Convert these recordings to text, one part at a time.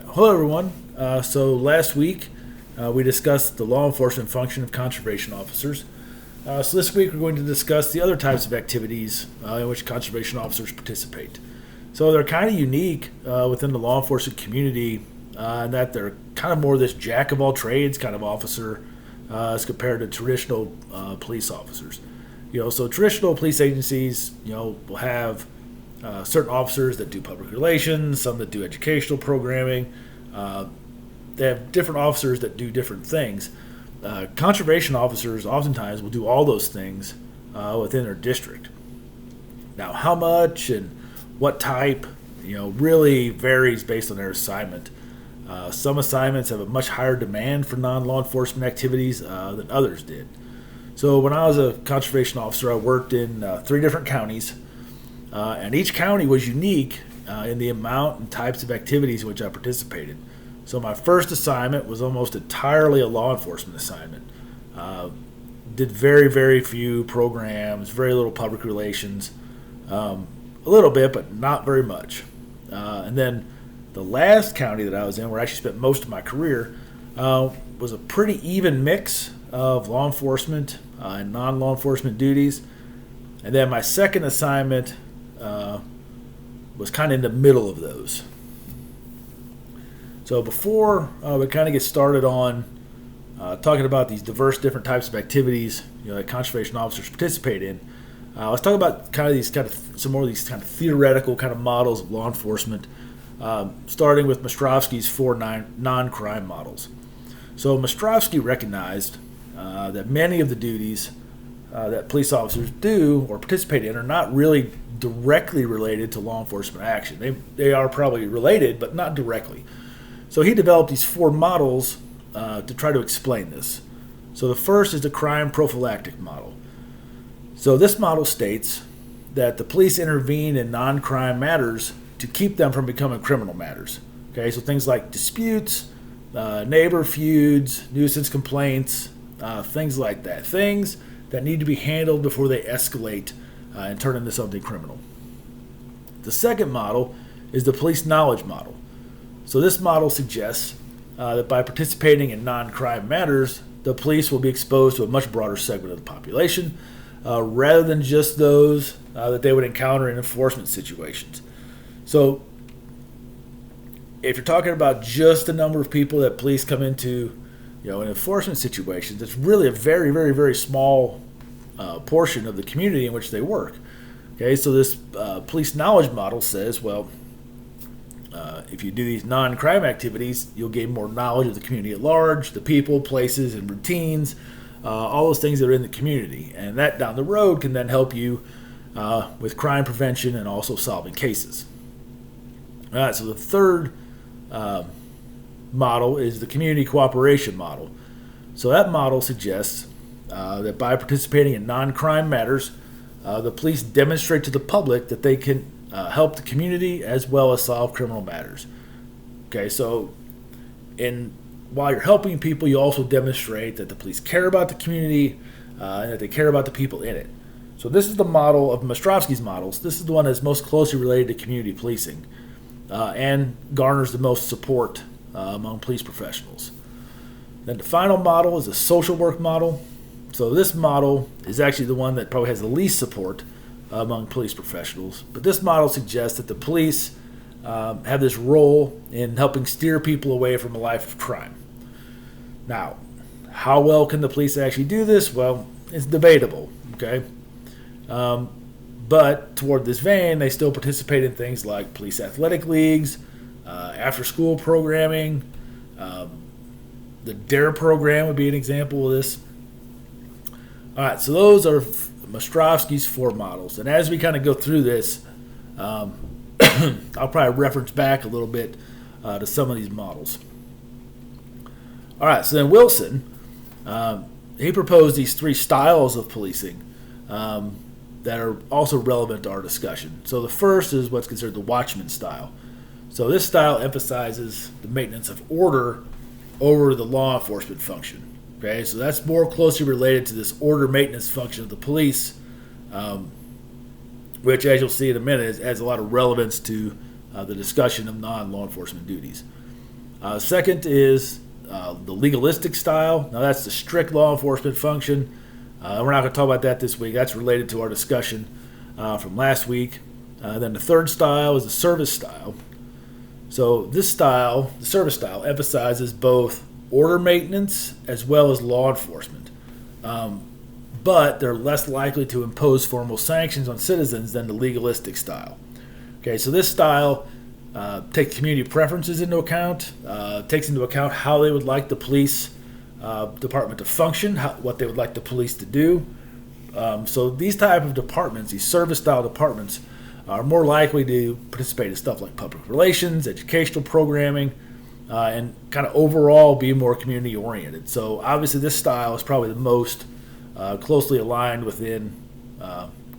Hello, everyone. So last week we discussed the law enforcement function of conservation officers. So this week we're going to discuss the other types of activities in which conservation officers participate. So they're kind of unique within the law enforcement community in that they're kind of more this jack of all trades kind of officer as compared to traditional police officers. So traditional police agencies, will have certain officers that do public relations, some that do educational programming. They have different officers that do different things. Conservation officers oftentimes will do all those things within their district. Now, how much and what type, really varies based on their assignment. Some assignments have a much higher demand for non-law enforcement activities than others did. So when I was a conservation officer, I worked in 3 different counties. And each county was unique in the amount and types of activities in which I participated. So my first assignment was almost entirely a law enforcement assignment. Did very, very few programs, very little public relations, a little bit, but not very much. And then the last county that I was in, where I actually spent most of my career, was a pretty even mix of law enforcement and non-law enforcement duties. And then my second assignment was kind of in the middle of those. So before we kind of get started on talking about these diverse different types of activities that conservation officers participate in, let's talk about some more of these kind of theoretical kind of models of law enforcement, starting with Mostrovsky's 4 non-crime models. So Mostrovsky recognized that many of the duties that police officers do or participate in are not really directly related to law enforcement action. They are probably related, but not directly. So he developed these 4 models to try to explain this. So the first is the crime prophylactic model. So this model states that the police intervene in non-crime matters to keep them from becoming criminal matters. Okay, so things like disputes, neighbor feuds, nuisance complaints, things like that. Things that need to be handled before they escalate and turn into something criminal. The second model is the police knowledge model. So this model suggests that by participating in non-crime matters, the police will be exposed to a much broader segment of the population, rather than just those that they would encounter in enforcement situations. So if you're talking about just the number of people that police come into in enforcement situations, it's really a very, very, very small portion of the community in which they work. Okay, so this police knowledge model says, well, if you do these non-crime activities, you'll gain more knowledge of the community at large, the people, places, and routines, all those things that are in the community. And that down the road can then help you with crime prevention and also solving cases. All right, so the third model is the community cooperation model. So that model suggests that by participating in non-crime matters, the police demonstrate to the public that they can help the community as well as solve criminal matters. Okay, so while you're helping people, you also demonstrate that the police care about the community and that they care about the people in it. So this is the model of Mostrovsky's models. This is the one that's most closely related to community policing and garners the most support among police professionals. Then the final model is a social work model. So this model is actually the one that probably has the least support among police professionals. But this model suggests that the police have this role in helping steer people away from a life of crime. Now, how well can the police actually do this? Well, it's debatable, okay? But toward this vein, they still participate in things like police athletic leagues, after-school programming. The DARE program would be an example of this. All right, so those are Mostrovsky's 4 models. And as we kind of go through this, I'll probably reference back a little bit to some of these models. All right, so then Wilson, he proposed these 3 styles of policing that are also relevant to our discussion. So the first is what's considered the watchman style. So this style emphasizes the maintenance of order over the law enforcement function. Okay, so that's more closely related to this order maintenance function of the police, which, as you'll see in a minute, has a lot of relevance to the discussion of non-law enforcement duties. Second is the legalistic style. Now that's the strict law enforcement function. We're not going to talk about that this week. That's related to our discussion from last week. Then the third style is the service style. So this style, the service style, emphasizes both order maintenance as well as law enforcement. But they're less likely to impose formal sanctions on citizens than the legalistic style. Okay, so this style takes community preferences into account, takes into account how they would like the police department to function, what they would like the police to do. So these type of departments, these service-style departments, are more likely to participate in stuff like public relations, educational programming, and kind of overall be more community-oriented. So obviously this style is probably the most closely aligned within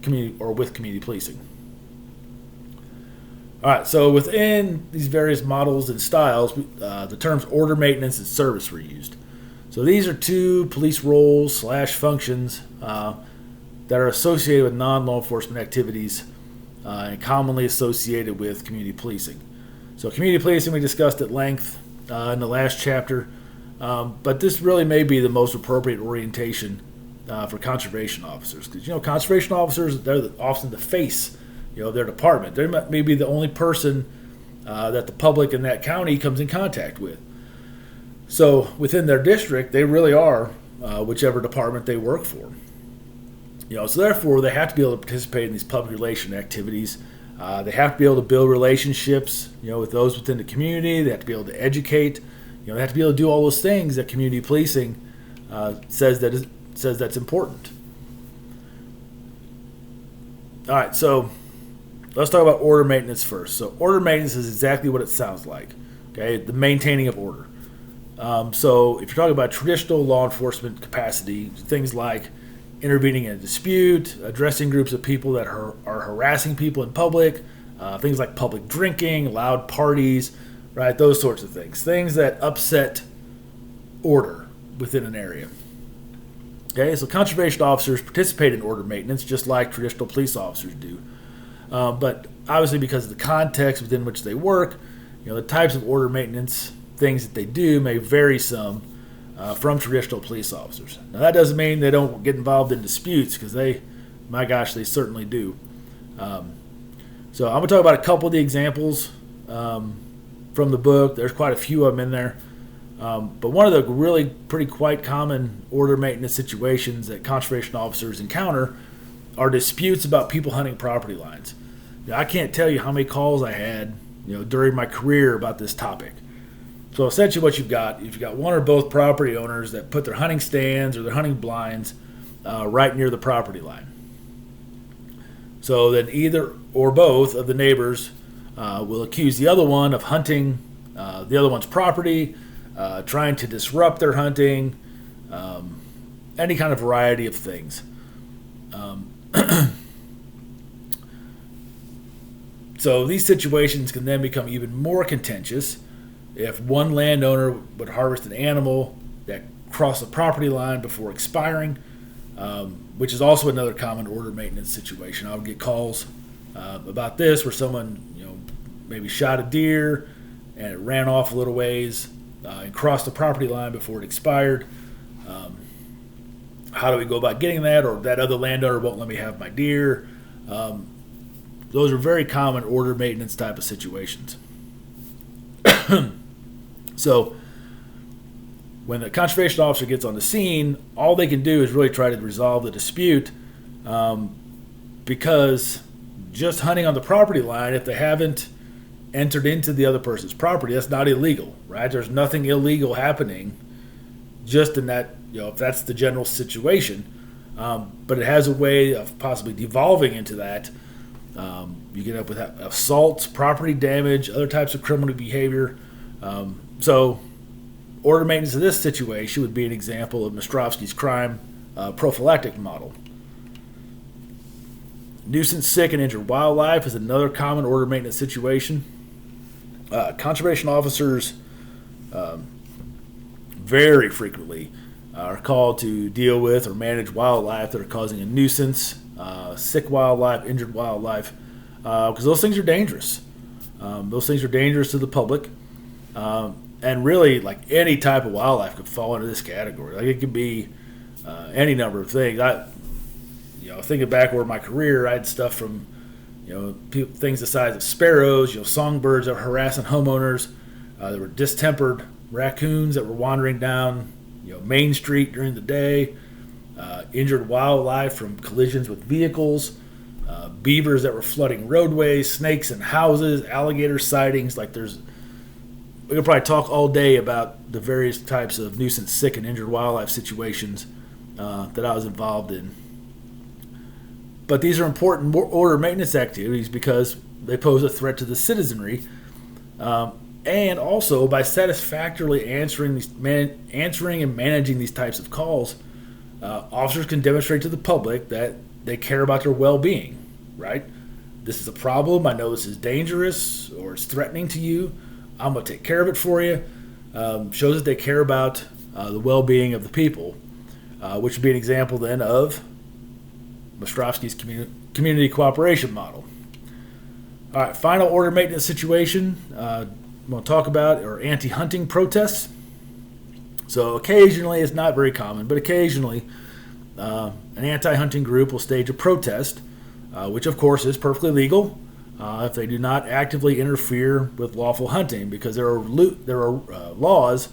community or with community policing. All right, so within these various models and styles, the terms order maintenance and service were used. So these are two police roles / functions that are associated with non-law enforcement activities and commonly associated with community policing. So community policing we discussed at length in the last chapter, but this really may be the most appropriate orientation for conservation officers, because conservation officers, they're often the face their department. They may be the only person that the public in that county comes in contact with. So within their district, they really are whichever department they work for. So therefore, they have to be able to participate in these public relation activities. They have to be able to build relationships, with those within the community. They have to be able to educate. They have to be able to do all those things that community policing says that's important. All right, so let's talk about order maintenance first. So order maintenance is exactly what it sounds like. Okay, the maintaining of order. So if you're talking about traditional law enforcement capacity, things like intervening in a dispute, addressing groups of people that are harassing people in public, things like public drinking, loud parties, right? Those sorts of things. Things that upset order within an area. Okay, so conservation officers participate in order maintenance just like traditional police officers do. But obviously because of the context within which they work, the types of order maintenance things that they do may vary some from traditional police officers. Now that doesn't mean they don't get involved in disputes, because they certainly do. So I'm going to talk about a couple of the examples from the book. There's quite a few of them in there. But one of the really pretty quite common order maintenance situations that conservation officers encounter are disputes about people hunting property lines. I can't tell you how many calls I had during my career about this topic. So essentially what you've got one or both property owners that put their hunting stands or their hunting blinds right near the property line. So then either or both of the neighbors will accuse the other one of hunting the other one's property, trying to disrupt their hunting, any kind of variety of things. So these situations can then become even more contentious if one landowner would harvest an animal that crossed the property line before expiring, which is also another common order maintenance situation. I would get calls about this where someone maybe shot a deer and it ran off a little ways and crossed the property line before it expired. How do we go about getting that? Or that other landowner won't let me have my deer. Those are very common order maintenance type of situations. So when the conservation officer gets on the scene, all they can do is really try to resolve the dispute, because just hunting on the property line, if they haven't entered into the other person's property, that's not illegal, right? There's nothing illegal happening just in that, if that's the general situation. But it has a way of possibly devolving into that. You get up with assaults, property damage, other types of criminal behavior. So order maintenance in this situation would be an example of Nostrovsky's crime prophylactic model. Nuisance, sick, and injured wildlife is another common order maintenance situation. Conservation officers very frequently are called to deal with or manage wildlife that are causing a nuisance, sick wildlife, injured wildlife, because those things are dangerous. Those things are dangerous to the public. And And really, like any type of wildlife could fall into this category. Like it could be any number of things. Thinking back over my career, I had stuff from things the size of sparrows, songbirds that were harassing homeowners. There were distempered raccoons that were wandering down Main Street during the day. Injured wildlife from collisions with vehicles. Beavers that were flooding roadways, snakes in houses, alligator sightings. We could probably talk all day about the various types of nuisance, sick, and injured wildlife situations that I was involved in. But these are important order maintenance activities because they pose a threat to the citizenry, and also by satisfactorily answering and managing these types of calls, officers can demonstrate to the public that they care about their well-being. Right? This is a problem. I know this is dangerous or it's threatening to you. I'm going to take care of it for you. Shows that they care about the well-being of the people, which would be an example then of Ostrovsky's community cooperation model. All right, final order maintenance situation I'm going to talk about are anti-hunting protests. So occasionally, it's not very common, but occasionally an anti-hunting group will stage a protest, which of course is perfectly legal if they do not actively interfere with lawful hunting, because there are laws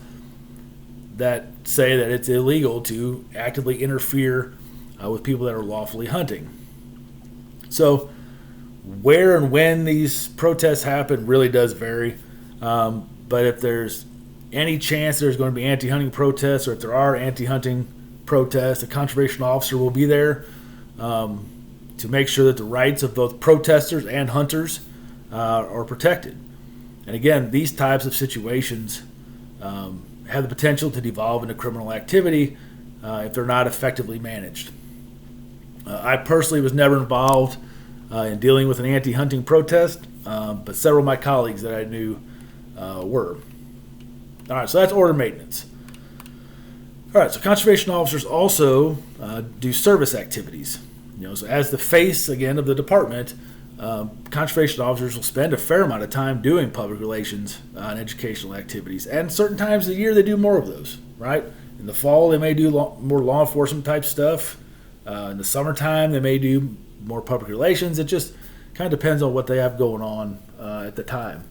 that say that it's illegal to actively interfere with people that are lawfully hunting. So where and when these protests happen really does vary, but if there's any chance there's going to be anti-hunting protests, or if there are anti-hunting protests, a conservation officer will be there to make sure that the rights of both protesters and hunters are protected. And again, these types of situations have the potential to devolve into criminal activity if they're not effectively managed. I personally was never involved in dealing with an anti-hunting protest, but several of my colleagues that I knew were. All right, so that's order maintenance. All right, so conservation officers also do service activities. So as the face, again, of the department, conservation officers will spend a fair amount of time doing public relations and educational activities. And certain times of the year, they do more of those, right? In the fall, they may do more law enforcement type stuff. In the summertime, they may do more public relations. It just kind of depends on what they have going on at the time.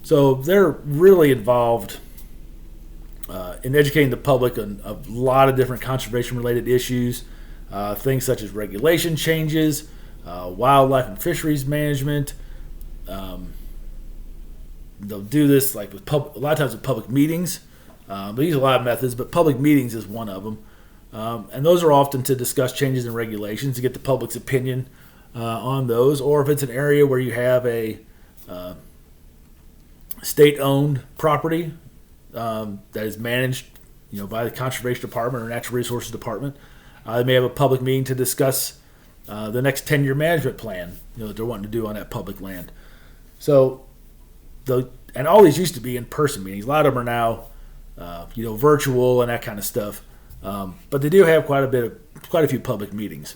So they're really involved in educating the public on a lot of different conservation-related issues, things such as regulation changes, wildlife and fisheries management. They'll do this like with a lot of times with public meetings. They use a lot of methods, but public meetings is one of them. And those are often to discuss changes in regulations, to get the public's opinion on those, or if it's an area where you have a state-owned property that is managed, by the Conservation Department or Natural Resources Department. They may have a public meeting to discuss the next 10-year management plan that they're wanting to do on that public land. So, and all these used to be in-person meetings. A lot of them are now, virtual and that kind of stuff. But they do have quite a few public meetings.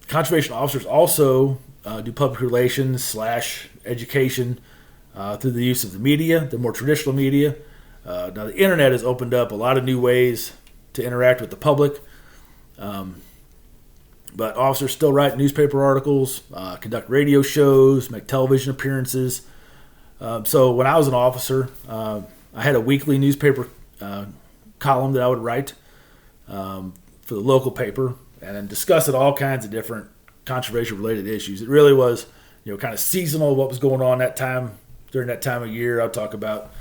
Conservation officers also do public relations / education through the use of the media, the more traditional media. Now the internet has opened up a lot of new ways to interact with the public, but officers still write newspaper articles, conduct radio shows, make television appearances. So when I was an officer, I had a weekly newspaper column that I would write for the local paper, and then discuss all kinds of different conservation-related issues. It really was, kind of seasonal what was going on during that time of year. I'll talk about,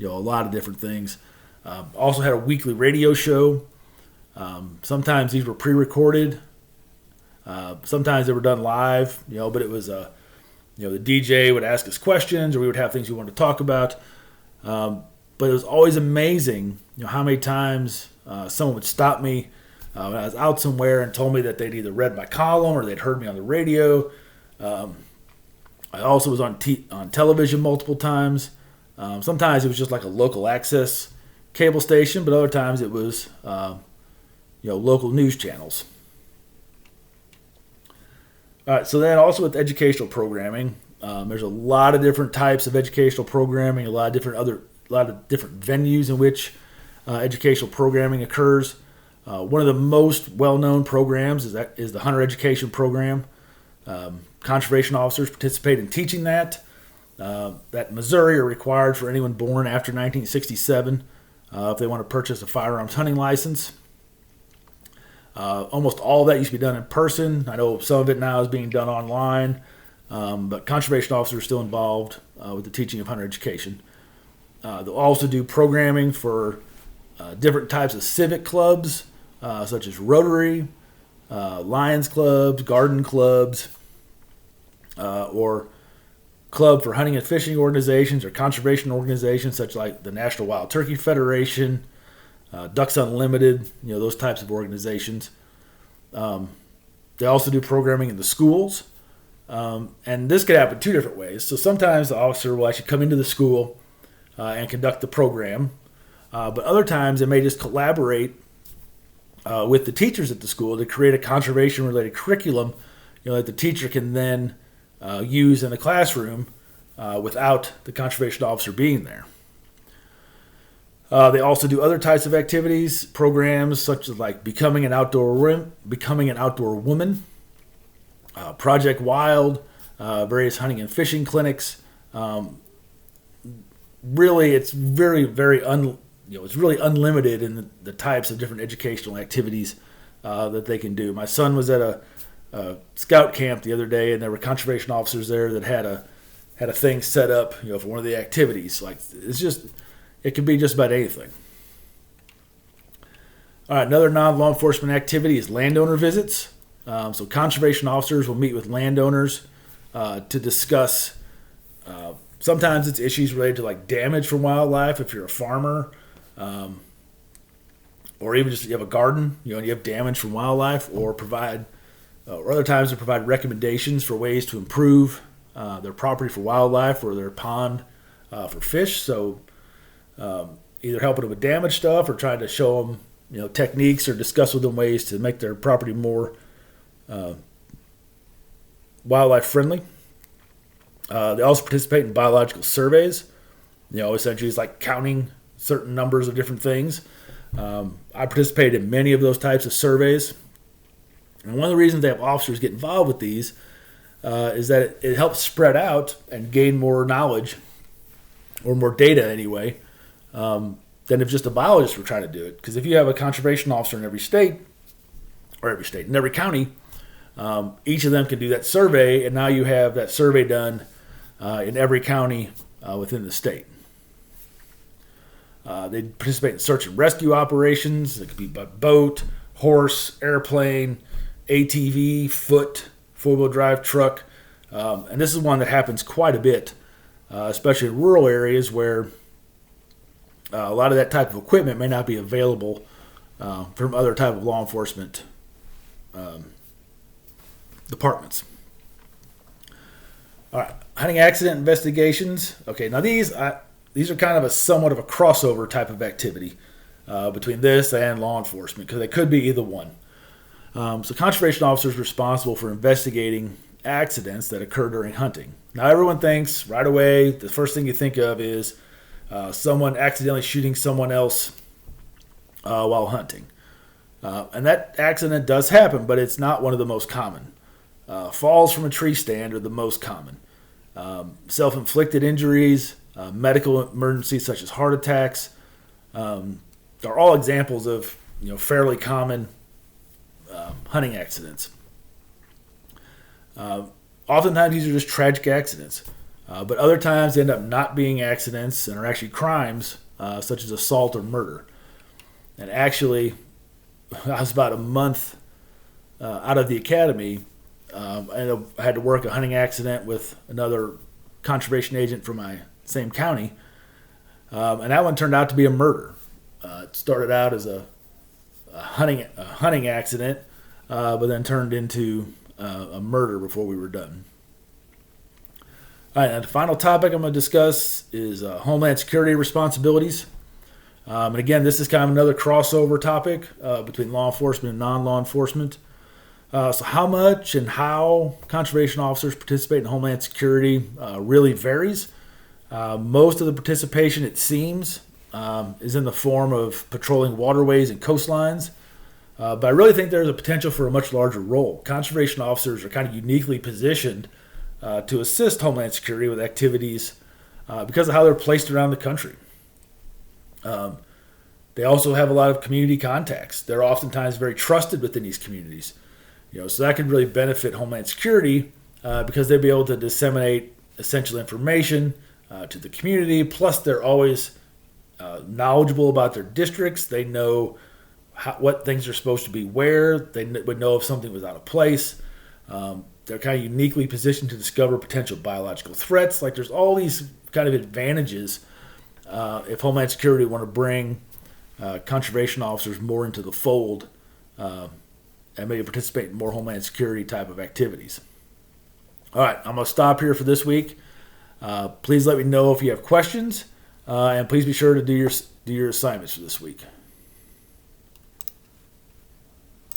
a lot of different things. Also had a weekly radio show. Sometimes these were pre-recorded. Sometimes they were done live, but it was, the DJ would ask us questions, or we would have things we wanted to talk about. But it was always amazing, how many times someone would stop me when I was out somewhere and told me that they'd either read my column or they'd heard me on the radio. I also was on television multiple times. Sometimes it was just like a local access cable station, but other times it was, local news channels. All right, so then also with educational programming, There's a lot of different types of educational programming, a lot of different venues in which educational programming occurs. One of the most well-known programs is the Hunter Education Program. Conservation officers participate in teaching that. That Missouri are required for anyone born after 1967 if they want to purchase a firearms hunting license. Almost all of that used to be done in person. I know some of it now is being done online, but conservation officers are still involved with the teaching of hunter education. They'll also do programming for different types of civic clubs, such as Rotary, Lions clubs, garden clubs, or club for hunting and fishing organizations or conservation organizations such like the National Wild Turkey Federation, Ducks Unlimited, those types of organizations. They also do programming in the schools, and this could happen two different ways. So sometimes the officer will actually come into the school and conduct the program, but other times they may just collaborate with the teachers at the school to create a conservation-related curriculum, that the teacher can then use in the classroom without the conservation officer being there. They also do other types of activities, programs such as like becoming an outdoor woman, Project Wild, various hunting and fishing clinics. Really, it's it's really unlimited in the types of different educational activities that they can do. My son was at a scout camp the other day, and there were conservation officers there that had a thing set up, for one of the activities. Like it could be just about anything. All right, another non-law enforcement activity is landowner visits. So conservation officers will meet with landowners to discuss. Sometimes it's issues related to like damage from wildlife. If you're a farmer, or even just you have a garden, and you have damage from wildlife, or other times they provide recommendations for ways to improve their property for wildlife or their pond for fish. So either helping them with damaged stuff or trying to show them, techniques or discuss with them ways to make their property more wildlife friendly. They also participate in biological surveys. Essentially it's like counting certain numbers of different things. I participated in many of those types of surveys. And one of the reasons they have officers get involved with these is that it helps spread out and gain more knowledge, or more data anyway, than if just a biologist were trying to do it. Because if you have a conservation officer in in every county, each of them can do that survey, and now you have that survey done in every county within the state. They participate in search and rescue operations. It could be by boat, horse, airplane, ATV, foot, four-wheel drive truck. And this is one that happens quite a bit, especially in rural areas where a lot of that type of equipment may not be available from other type of law enforcement departments. All right, hunting accident investigations. Okay, now these are kind of somewhat of a crossover type of activity between this and law enforcement, because they could be either one. So conservation officers are responsible for investigating accidents that occur during hunting. Now everyone thinks right away, the first thing you think of is someone accidentally shooting someone else while hunting. And that accident does happen, but it's not one of the most common. Falls from a tree stand are the most common. Self-inflicted injuries, medical emergencies such as heart attacks, are all examples of fairly common hunting accidents. Oftentimes these are just tragic accidents, but other times they end up not being accidents and are actually crimes, such as assault or murder. And actually, I was about a month out of the academy, and I had to work a hunting accident with another conservation agent from my same county, and that one turned out to be a murder. It started out as a hunting accident, but then turned into a murder before we were done. All right, and the final topic I'm going to discuss is Homeland Security responsibilities. And again, this is kind of another crossover topic between law enforcement and non-law enforcement. So how much and how conservation officers participate in Homeland Security really varies. Most of the participation, it seems, is in the form of patrolling waterways and coastlines. But I really think there's a potential for a much larger role. Conservation officers are kind of uniquely positioned to assist Homeland Security with activities because of how they're placed around the country. They also have a lot of community contacts. They're oftentimes very trusted within these communities. So that could really benefit Homeland Security because they'd be able to disseminate essential information to the community. Plus, they're always knowledgeable about their districts. They know what things are supposed to be where. They would know if something was out of place. They're kind of uniquely positioned to discover potential biological threats. Like there's all these kind of advantages if Homeland Security want to bring conservation officers more into the fold and maybe participate in more Homeland Security type of activities. All right, I'm going to stop here for this week. Please let me know if you have questions, and please be sure to do your assignments for this week.